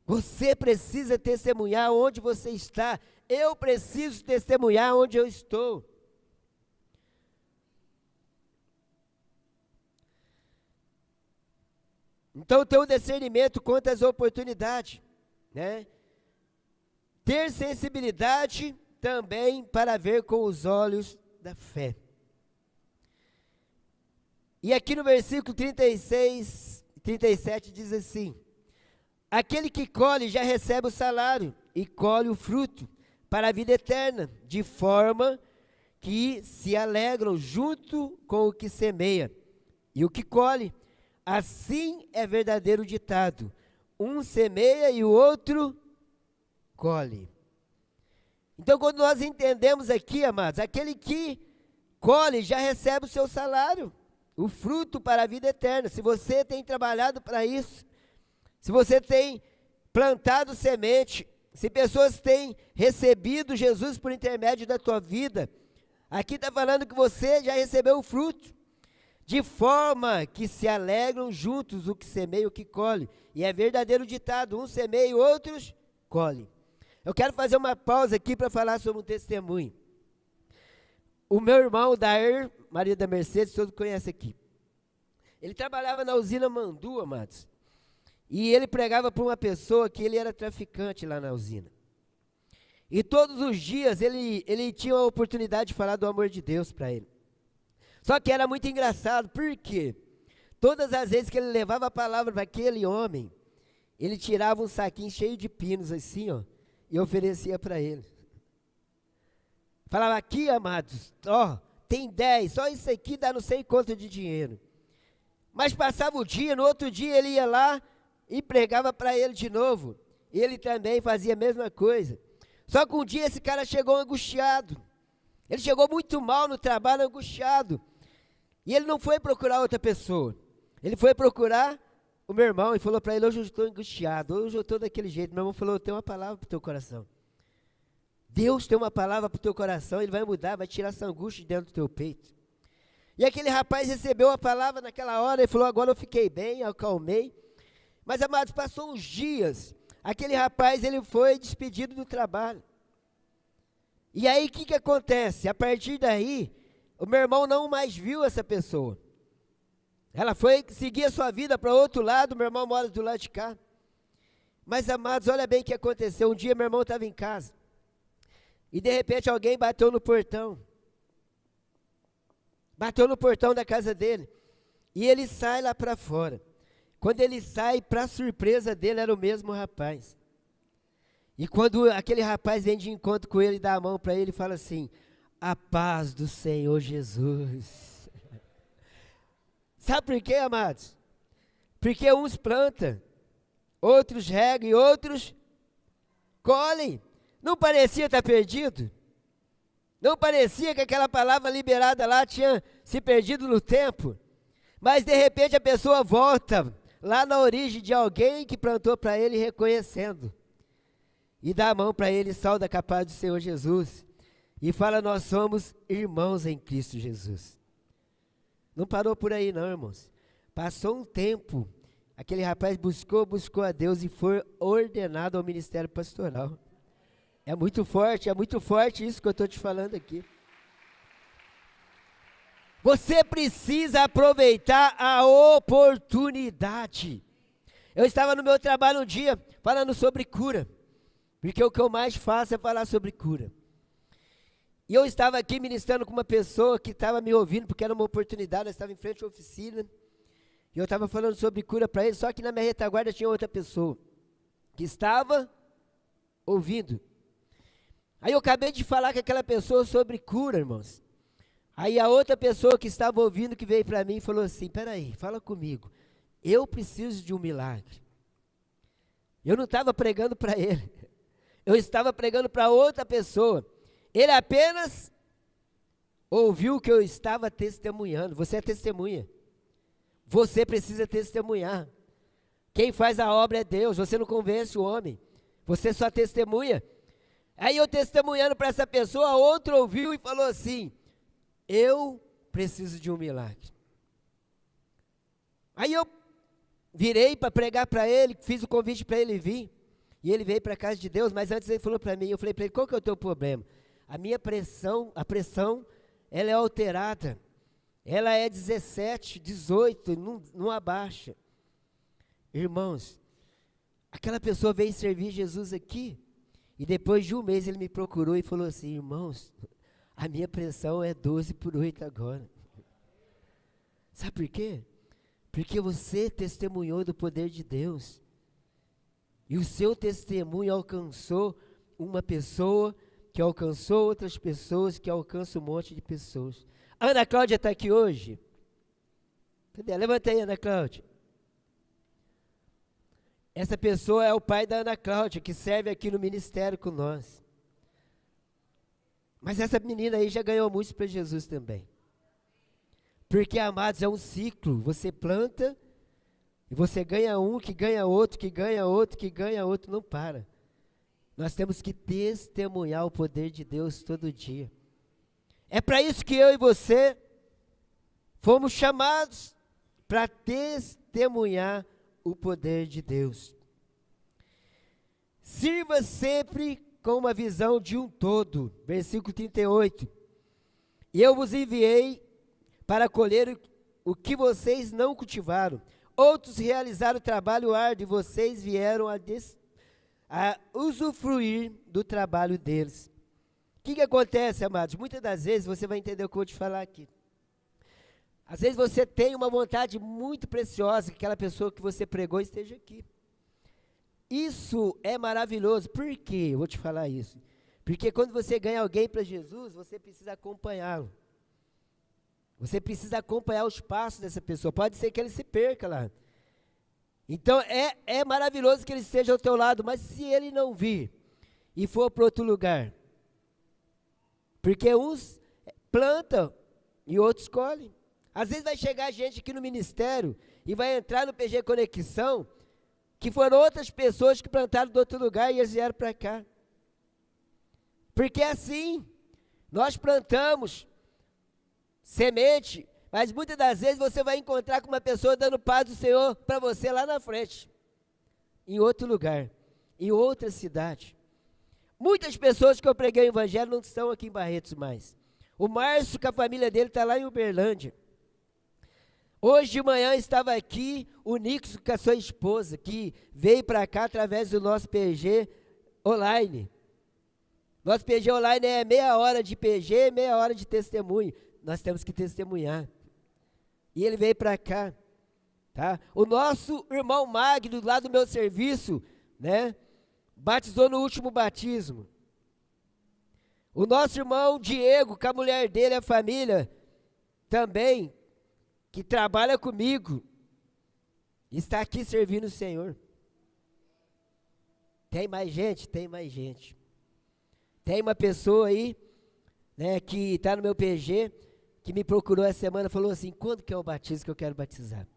S1: Você precisa testemunhar onde você está. Eu preciso testemunhar onde eu estou. Então, ter um discernimento quanto às oportunidades, né? Ter sensibilidade também para ver com os olhos da fé. E aqui no versículo 36, 37 diz assim, aquele que colhe já recebe o salário e colhe o fruto para a vida eterna, de forma que se alegram junto com o que semeia e o que colhe. Assim é verdadeiro ditado, um semeia e o outro colhe. Então, quando nós entendemos aqui, amados, aquele que colhe já recebe o seu salário. o fruto para a vida eterna. Se você tem trabalhado para isso, se você tem plantado semente, se pessoas têm recebido Jesus por intermédio da tua vida, aqui está falando que você já recebeu o fruto, de forma que se alegram juntos o que semeia e o que colhe. E é verdadeiro ditado, uns semeiam e outros colhem. Eu quero fazer uma pausa aqui para falar sobre um testemunho. O meu irmão, Daer, marido da Mercedes, todos conhecem aqui. Ele trabalhava na usina Mandu, amados. E ele pregava para uma pessoa que ele era traficante lá na usina. E todos os dias ele tinha a oportunidade de falar do amor de Deus para ele. Só que era muito engraçado, porque todas as vezes que ele levava a palavra para aquele homem, ele tirava um saquinho cheio de pinos assim, ó, e oferecia para ele. Falava, aqui, amados, ó, tem 10, só isso aqui dá não sei quanto de dinheiro. Mas passava o dia, no outro dia ele ia lá e pregava para ele de novo. Ele também fazia a mesma coisa. Só que um dia esse cara chegou angustiado. Ele chegou muito mal no trabalho, angustiado. E ele não foi procurar outra pessoa. Ele foi procurar o meu irmão e falou para ele, hoje eu estou angustiado, hoje eu estou daquele jeito. Meu irmão falou, eu tenho uma palavra para o teu coração. Deus tem uma palavra para o teu coração, Ele vai mudar, vai tirar essa angústia de dentro do teu peito. E aquele rapaz recebeu a palavra naquela hora e falou, agora eu fiquei bem, eu acalmei. Mas, amados, passou uns dias, aquele rapaz, ele foi despedido do trabalho. E aí, o que acontece? A partir daí, o meu irmão não mais viu essa pessoa. Ela foi seguir a sua vida para outro lado, meu irmão mora do lado de cá. Mas, amados, olha bem o que aconteceu. Um dia, meu irmão estava em casa. E, de repente, alguém bateu no portão. Bateu no portão da casa dele. E ele sai lá para fora. Quando ele sai, para surpresa dele, era o mesmo rapaz. E quando aquele rapaz vem de encontro com ele, dá a mão para ele e fala assim, a paz do Senhor Jesus. Sabe por quê, amados? Porque uns plantam, outros regam e outros colhem. Não parecia estar perdido? Não parecia que aquela palavra liberada lá tinha se perdido no tempo? Mas de repente a pessoa volta lá na origem de alguém que plantou para ele reconhecendo. E dá a mão para ele, sauda a paz do Senhor Jesus. E fala, nós somos irmãos em Cristo Jesus. Não parou por aí não, irmãos. Passou um tempo, aquele rapaz buscou a Deus e foi ordenado ao ministério pastoral. É muito forte isso que eu estou te falando aqui. Você precisa aproveitar a oportunidade. Eu estava no meu trabalho um dia falando sobre cura, porque o que eu mais faço é falar sobre cura. E eu estava aqui ministrando com uma pessoa que estava me ouvindo, porque era uma oportunidade, eu estava em frente à oficina, e eu estava falando sobre cura para ele, só que na minha retaguarda tinha outra pessoa, que estava ouvindo. Aí eu acabei de falar com aquela pessoa sobre cura, irmãos. Aí a outra pessoa que estava ouvindo, que veio para mim, falou assim, peraí, fala comigo, eu preciso de um milagre. Eu não estava pregando para ele, eu estava pregando para outra pessoa. Ele apenas ouviu o que eu estava testemunhando. Você é testemunha. Você precisa testemunhar. Quem faz a obra é Deus, você não convence o homem, você só testemunha. Aí eu testemunhando para essa pessoa, outro ouviu e falou assim, eu preciso de um milagre. Aí eu virei para pregar para ele, fiz o convite para ele vir, e ele veio para a casa de Deus, mas antes ele falou para mim, eu falei para ele, qual que é o teu problema? A minha pressão, ela é alterada, ela é 17, 18, não abaixa. Irmãos, aquela pessoa veio servir Jesus aqui, e depois de um mês ele me procurou e falou assim, irmãos, a minha pressão é 12/8 agora. Sabe por quê? Porque você testemunhou do poder de Deus. E o seu testemunho alcançou uma pessoa, que alcançou outras pessoas, que alcança um monte de pessoas. A Ana Cláudia está aqui hoje? Cadê? Levanta aí, Ana Cláudia. Essa pessoa é o pai da Ana Cláudia, que serve aqui no ministério com nós. Mas essa menina aí já ganhou muito para Jesus também. Porque, amados, é um ciclo. Você planta e você ganha um, que ganha outro, que ganha outro, que ganha outro, não para. Nós temos que testemunhar o poder de Deus todo dia. É para isso que eu e você fomos chamados, para testemunhar o poder de Deus. Sirva sempre com uma visão de um todo. Versículo 38. E eu vos enviei para colher o que vocês não cultivaram. Outros realizaram o trabalho árduo e vocês vieram a usufruir do trabalho deles. O que acontece, amados? Muitas das vezes você vai entender o que eu vou te falar aqui. Às vezes você tem uma vontade muito preciosa que aquela pessoa que você pregou esteja aqui. Isso é maravilhoso. Por quê? Eu vou te falar isso. Porque quando você ganha alguém para Jesus, você precisa acompanhá-lo. Você precisa acompanhar os passos dessa pessoa. Pode ser que ele se perca lá. Então é maravilhoso que ele esteja ao teu lado, mas se ele não vir e for para outro lugar, porque uns plantam e outros colhem. Às vezes vai chegar gente aqui no ministério e vai entrar no PG Conexão, que foram outras pessoas que plantaram do outro lugar e eles vieram para cá. Porque é assim, nós plantamos semente, mas muitas das vezes você vai encontrar com uma pessoa dando paz do Senhor para você lá na frente, em outro lugar, em outra cidade. Muitas pessoas que eu preguei o evangelho não estão aqui em Barretos mais. O Márcio com a família dele está lá em Uberlândia. Hoje de manhã estava aqui o Nixon com a sua esposa, que veio para cá através do nosso PG online. Nosso PG online é meia hora de PG, meia hora de testemunho. Nós temos que testemunhar. E ele veio para cá, tá? O nosso irmão Magno, lá do meu serviço, né? Batizou no último batismo. O nosso irmão Diego, com a mulher dele, a família, também, que trabalha comigo, está aqui servindo o Senhor. Tem mais gente? Tem mais gente. Tem uma pessoa aí, né, que está no meu PG, que me procurou essa semana, falou assim, quando que é o batismo que eu quero batizar?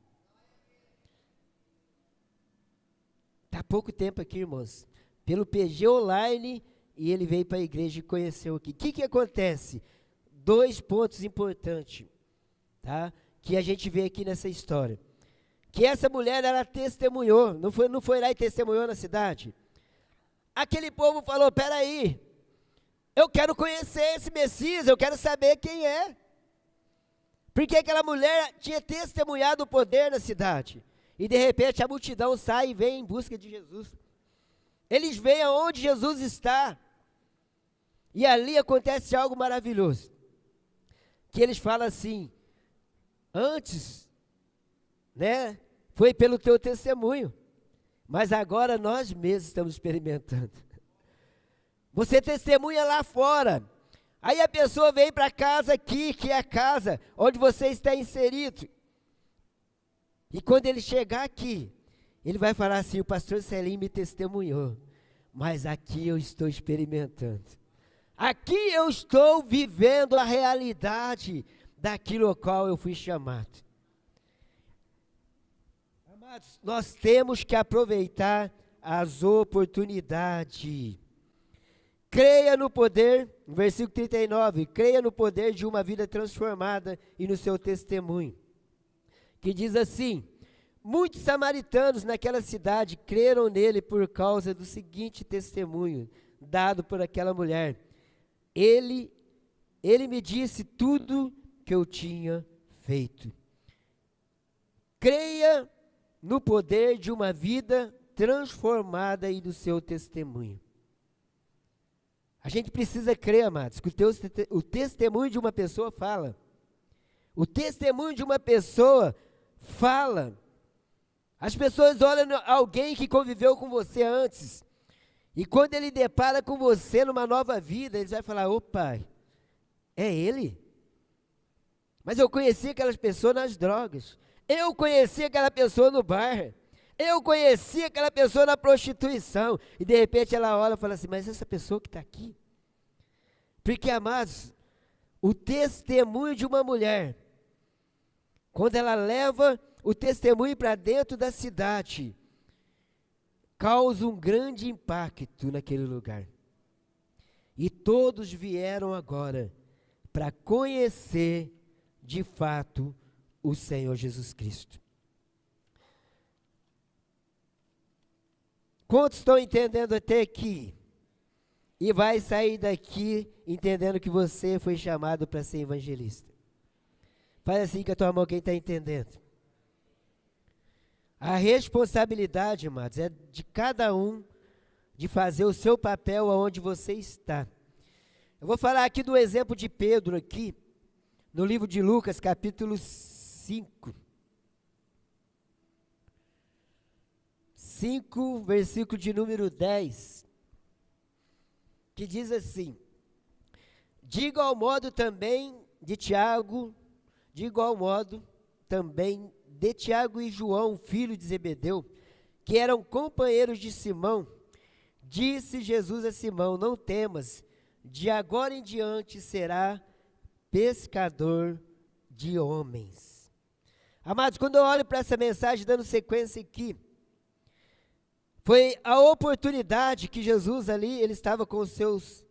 S1: Está há pouco tempo aqui, irmãos, pelo PG online, e ele veio para a igreja e conheceu aqui. O que acontece? 2 pontos importantes, tá? Que a gente vê aqui nessa história. Que essa mulher, ela testemunhou, não foi lá e testemunhou na cidade. Aquele povo falou, peraí, eu quero conhecer esse Messias, eu quero saber quem é. Porque aquela mulher tinha testemunhado o poder na cidade. E de repente a multidão sai e vem em busca de Jesus. Eles veem aonde Jesus está. E ali acontece algo maravilhoso. Que eles falam assim, antes, né, foi pelo teu testemunho, mas agora nós mesmos estamos experimentando. Você testemunha lá fora, aí a pessoa vem para casa aqui, que é a casa onde você está inserido, e quando ele chegar aqui, ele vai falar assim, o pastor Celim me testemunhou, mas aqui eu estou experimentando, aqui eu estou vivendo a realidade daquilo ao qual eu fui chamado. Amados, nós temos que aproveitar as oportunidades. Creia no poder, no versículo 39, creia no poder de uma vida transformada e no seu testemunho. Que diz assim, muitos samaritanos naquela cidade creram nele por causa do seguinte testemunho, dado por aquela mulher. Ele me disse tudo que eu tinha feito. Creia no poder de uma vida transformada e do seu testemunho. A gente precisa crer, amados, que o testemunho de uma pessoa fala. O testemunho de uma pessoa fala. As pessoas olham alguém que conviveu com você antes, e quando ele depara com você numa nova vida, eles vão falar, opa, é ele? Mas eu conheci aquelas pessoas nas drogas, eu conheci aquela pessoa no bar, eu conheci aquela pessoa na prostituição, e de repente ela olha e fala assim, mas essa pessoa que está aqui? Porque, amados, o testemunho de uma mulher quando ela leva o testemunho para dentro da cidade, causa um grande impacto naquele lugar. E todos vieram agora para conhecer de fato o Senhor Jesus Cristo. Quantos estão entendendo até aqui? E vai sair daqui entendendo que você foi chamado para ser evangelista. Faz assim com a tua mão, quem está entendendo. A responsabilidade, amados, é de cada um de fazer o seu papel aonde você está. Eu vou falar aqui do exemplo de Pedro aqui, no livro de Lucas, capítulo 5. 5, versículo de número 10. Que diz assim: de igual modo também de Tiago e João, filho de Zebedeu, que eram companheiros de Simão, disse Jesus a Simão: não temas, de agora em diante será pescador de homens. Amados, quando eu olho para essa mensagem, dando sequência aqui, foi a oportunidade que Jesus ali, ele estava com os seus,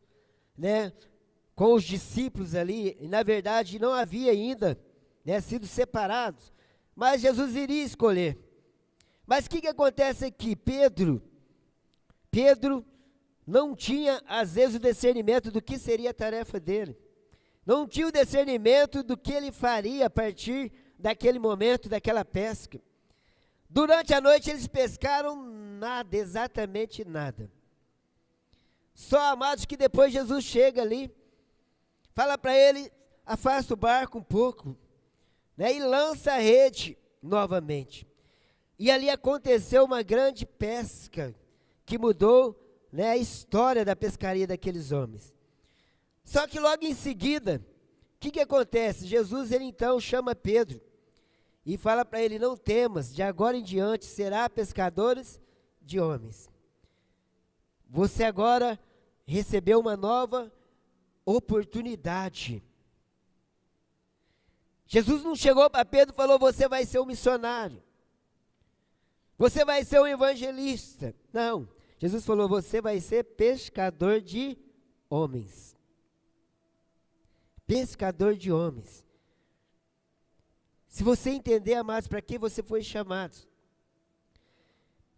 S1: com os discípulos ali, e na verdade não havia ainda, sido separados, mas Jesus iria escolher. Mas o que acontece aqui? Pedro não tinha às vezes o discernimento do que seria a tarefa dele, não tinha o discernimento do que ele faria a partir daquele momento, daquela pesca. Durante a noite eles pescaram nada, exatamente nada. Só, amados, que depois Jesus chega ali, fala para ele, afasta o barco um pouco, e lança a rede novamente. E ali aconteceu uma grande pesca, que mudou, a história da pescaria daqueles homens. Só que logo em seguida, o que acontece? Jesus, ele então chama Pedro, e fala para ele: não temas, de agora em diante será pescadores de homens. Você agora recebeu uma nova oportunidade. Jesus não chegou para Pedro e falou: você vai ser um missionário, você vai ser um evangelista. Não, Jesus falou: você vai ser pescador de homens. Pescador de homens. Se você entender, amados, para que você foi chamado?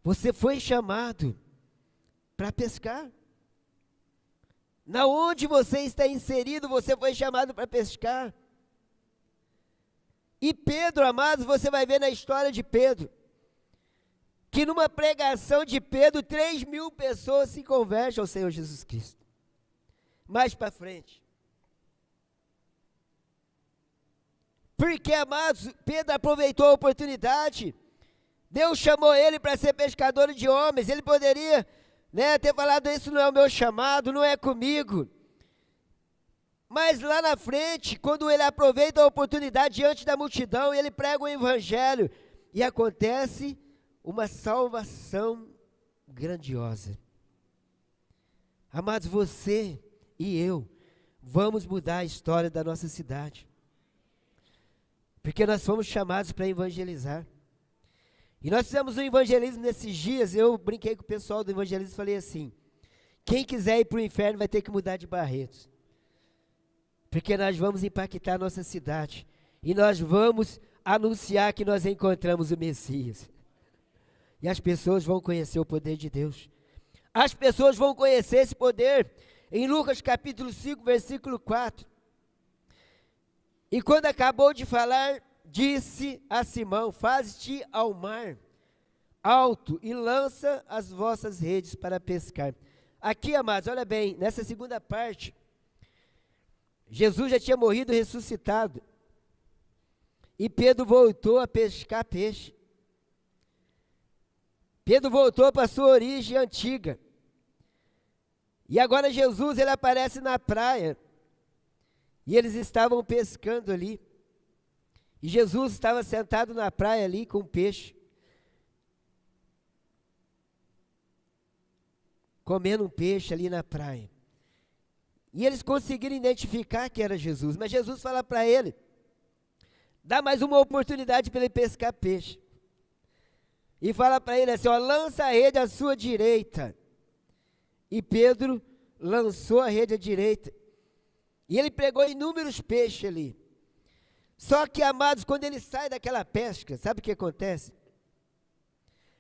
S1: Você foi chamado para pescar. Na onde você está inserido, você foi chamado para pescar. E Pedro, amados, você vai ver na história de Pedro, que numa pregação de Pedro, 3.000 pessoas se convertem ao Senhor Jesus Cristo. Mais para frente. Porque, amados, Pedro aproveitou a oportunidade. Deus chamou ele para ser pescador de homens. Ele poderia, ter falado: isso não é o meu chamado, não é comigo. Mas lá na frente, quando ele aproveita a oportunidade diante da multidão, ele prega o evangelho e acontece uma salvação grandiosa. Amados, você e eu vamos mudar a história da nossa cidade. Porque nós fomos chamados para evangelizar. E nós fizemos um evangelismo nesses dias. Eu brinquei com o pessoal do evangelismo e falei assim: quem quiser ir para o inferno vai ter que mudar de Barretos. Porque nós vamos impactar a nossa cidade. E nós vamos anunciar que nós encontramos o Messias. E as pessoas vão conhecer o poder de Deus. As pessoas vão conhecer esse poder. Em Lucas capítulo 5, versículo 4. E quando acabou de falar, disse a Simão: faze-te ao mar alto e lança as vossas redes para pescar. Aqui, amados, olha bem, nessa segunda parte, Jesus já tinha morrido e ressuscitado. E Pedro voltou a pescar peixe. Pedro voltou para a sua origem antiga. E agora Jesus, ele aparece na praia. E eles estavam pescando ali. E Jesus estava sentado na praia ali com peixe. Comendo um peixe ali na praia. E eles conseguiram identificar que era Jesus. Mas Jesus fala para ele: dá mais uma oportunidade para ele pescar peixe. E fala para ele assim, ó, lança a rede à sua direita. E Pedro lançou a rede à direita. E ele pegou inúmeros peixes ali. Só que, amados, quando ele sai daquela pesca, sabe o que acontece?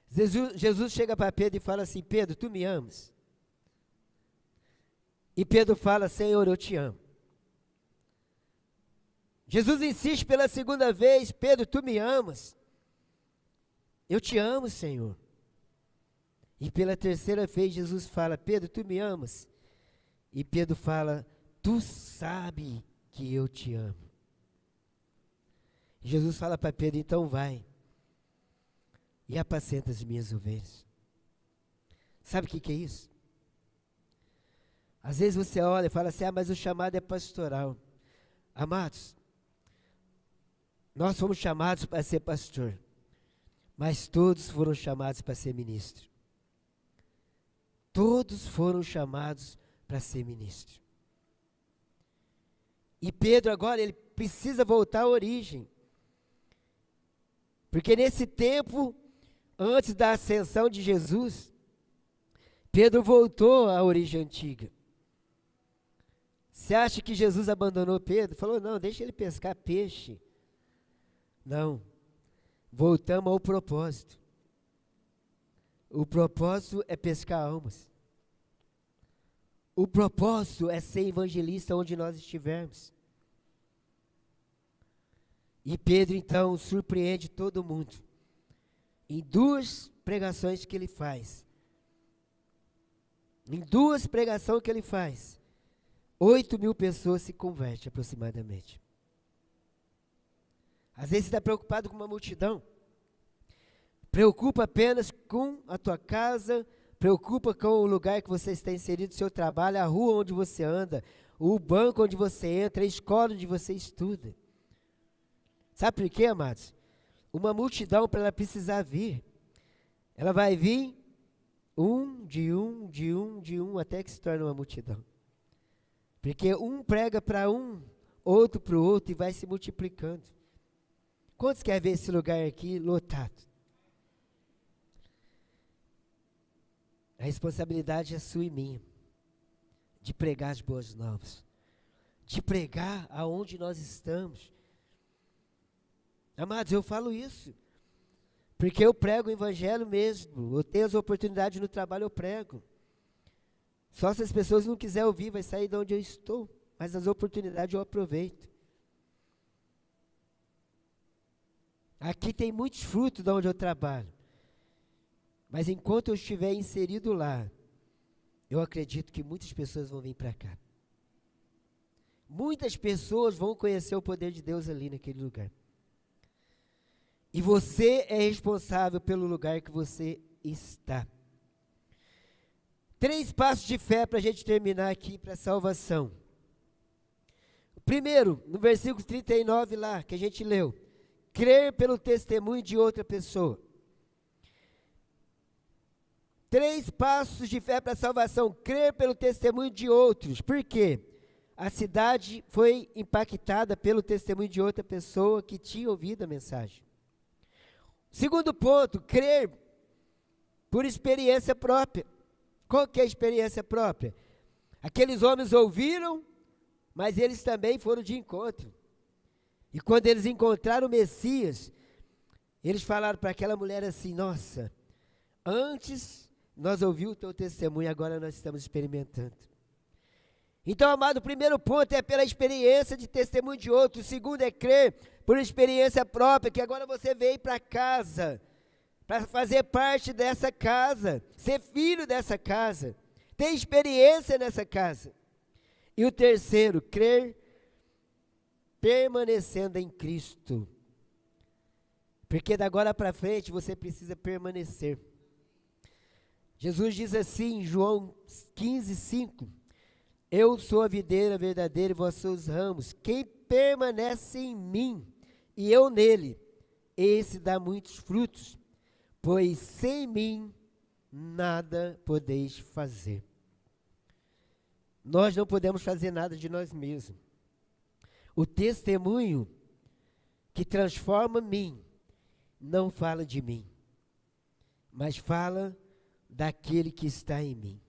S1: Jesus chega para Pedro e fala assim, Pedro, tu me amas? E Pedro fala, Senhor, eu te amo. Jesus insiste pela segunda vez, Pedro, tu me amas? Eu te amo, Senhor. E pela terceira vez Jesus fala, Pedro, tu me amas? E Pedro fala, tu sabe que eu te amo. Jesus fala para Pedro, então vai e apacenta as minhas ovelhas. Sabe o que é isso? Às vezes você olha e fala assim, mas o chamado é pastoral. Amados, nós fomos chamados para ser pastor, mas todos foram chamados para ser ministro. Todos foram chamados para ser ministro. E Pedro agora, ele precisa voltar à origem. Porque nesse tempo, antes da ascensão de Jesus, Pedro voltou à origem antiga. Você acha que Jesus abandonou Pedro? Falou, não, deixa ele pescar peixe. Não, voltamos ao propósito. O propósito é pescar almas. O propósito é ser evangelista onde nós estivermos. E Pedro, então, surpreende todo mundo. Em duas pregações que ele faz. Em duas pregações que ele faz, 8.000 pessoas se convertem aproximadamente. Às vezes você está preocupado com uma multidão. Preocupa apenas com a tua casa, preocupa com o lugar que você está inserido, o seu trabalho, a rua onde você anda, o banco onde você entra, a escola onde você estuda. Sabe por quê, amados? Uma multidão, para ela precisar vir, ela vai vir de um, até que se torne uma multidão. Porque um prega para um, outro para o outro, e vai se multiplicando. Quantos querem ver esse lugar aqui lotado? A responsabilidade é sua e minha, de pregar as boas novas, de pregar aonde nós estamos. Amados, eu falo isso, porque eu prego o evangelho mesmo, eu tenho as oportunidades no trabalho, eu prego. Só se as pessoas não quiserem ouvir, vai sair de onde eu estou, mas as oportunidades eu aproveito. Aqui tem muitos frutos de onde eu trabalho, mas enquanto eu estiver inserido lá, eu acredito que muitas pessoas vão vir para cá. Muitas pessoas vão conhecer o poder de Deus ali naquele lugar. E você é responsável pelo lugar que você está. 3 passos de fé para a gente terminar aqui para a salvação. O primeiro, no versículo 39 lá, que a gente leu. Crer pelo testemunho de outra pessoa. 3 passos de fé para a salvação. Crer pelo testemunho de outros. Por quê? A cidade foi impactada pelo testemunho de outra pessoa que tinha ouvido a mensagem. Segundo ponto, crer por experiência própria. Qual que é a experiência própria? Aqueles homens ouviram, mas eles também foram de encontro. E quando eles encontraram o Messias, eles falaram para aquela mulher assim, nossa, antes nós ouvimos o teu testemunho, agora nós estamos experimentando. Então, amado, o primeiro ponto é pela experiência de testemunho de outro. O segundo é crer por experiência própria, que agora você veio para casa, para fazer parte dessa casa, ser filho dessa casa, ter experiência nessa casa. E o terceiro, crer permanecendo em Cristo. Porque da agora para frente você precisa permanecer. Jesus diz assim em João 15:5, eu sou a videira verdadeira e vós sois os ramos. Quem permanece em mim e eu nele, esse dá muitos frutos, pois sem mim nada podeis fazer. Nós não podemos fazer nada de nós mesmos. O testemunho que transforma mim, não fala de mim, mas fala daquele que está em mim.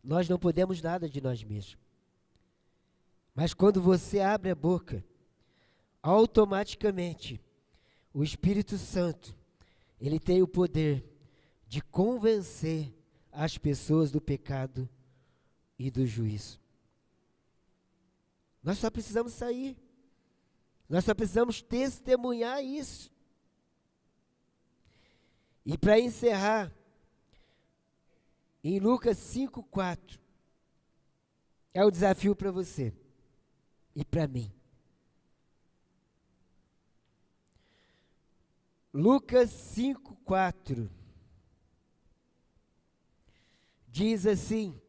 S1: Nós não podemos nada de nós mesmos. Mas quando você abre a boca, automaticamente, o Espírito Santo, ele tem o poder de convencer as pessoas do pecado e do juízo. Nós só precisamos sair. Nós só precisamos testemunhar isso. E para encerrar, em Lucas 5:4, é o desafio para você e para mim. Lucas 5:4 diz assim: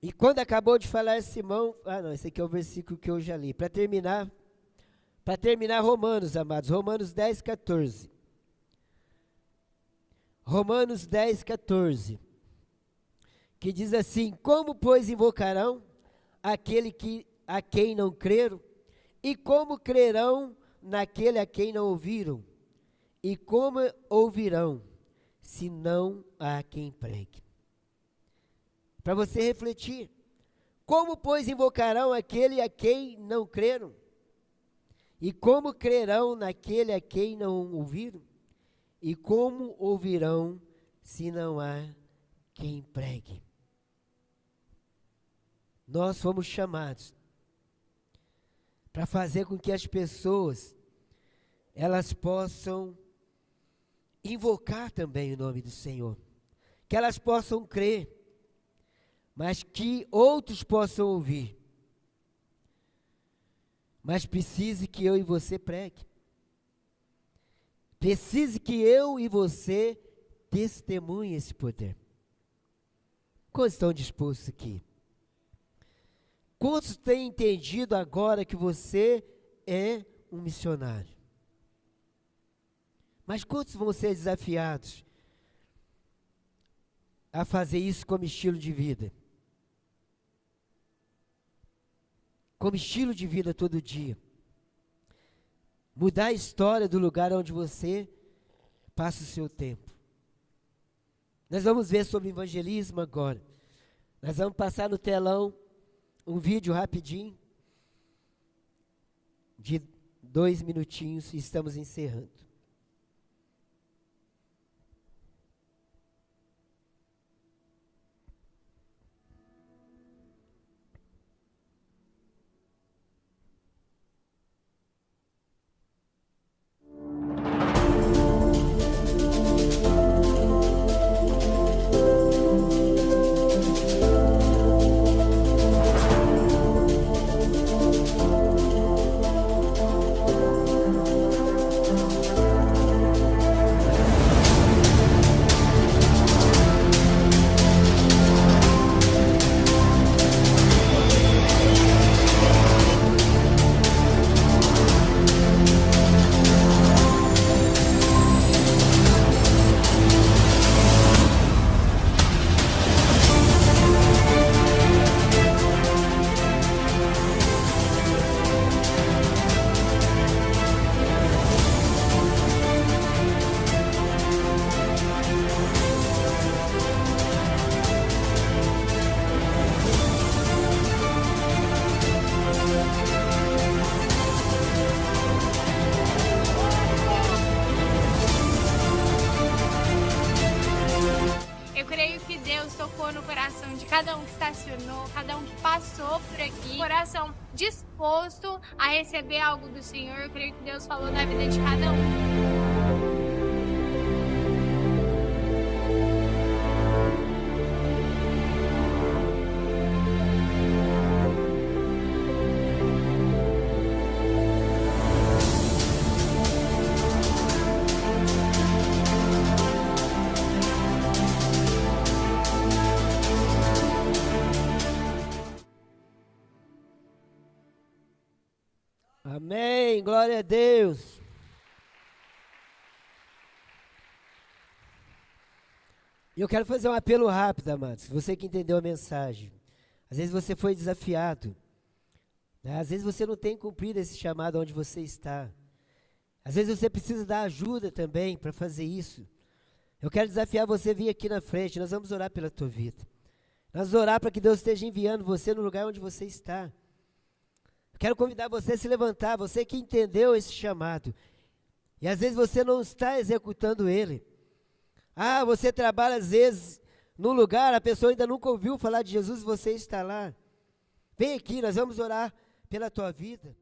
S1: e quando acabou de falar Simão, esse aqui é o versículo que eu já li. Para terminar Romanos, amados, Romanos 10:14. Romanos 10:14, que diz assim: como, pois, invocarão aquele a quem não creram? E como crerão naquele a quem não ouviram? E como ouvirão, se não há quem pregue? Para você refletir. Como, pois, invocarão aquele a quem não creram? E como crerão naquele a quem não ouviram? E como ouvirão, se não há quem pregue? Nós fomos chamados para fazer com que as pessoas, elas possam invocar também o nome do Senhor. Que elas possam crer, mas que outros possam ouvir. Mas precise que eu e você pregue. Precise que eu e você testemunhe esse poder. Quantos estão dispostos aqui? Quantos têm entendido agora que você é um missionário? Mas quantos vão ser desafiados a fazer isso como estilo de vida? Como estilo de vida todo dia. Mudar a história do lugar onde você passa o seu tempo. Nós vamos ver sobre evangelismo agora. Nós vamos passar no telão um vídeo rapidinho, de 2 minutinhos, e estamos encerrando.
S2: cada um que estacionou, cada um que passou por aqui, coração disposto a receber algo do Senhor. Eu creio que Deus falou na vida de cada um.
S1: Amém, glória a Deus. E eu quero fazer um apelo rápido, amados. Você que entendeu a mensagem. Às vezes você foi desafiado. Né? Às vezes você não tem cumprido esse chamado onde você está. Às vezes você precisa dar ajuda também para fazer isso. Eu quero desafiar você a vir aqui na frente. Nós vamos orar pela tua vida. Nós vamos orar para que Deus esteja enviando você no lugar onde você está. Eu quero convidar você a se levantar. Você que entendeu esse chamado. E às vezes você não está executando ele. Ah, você trabalha às vezes num lugar, a pessoa ainda nunca ouviu falar de Jesus e você está lá. Vem aqui, nós vamos orar pela tua vida.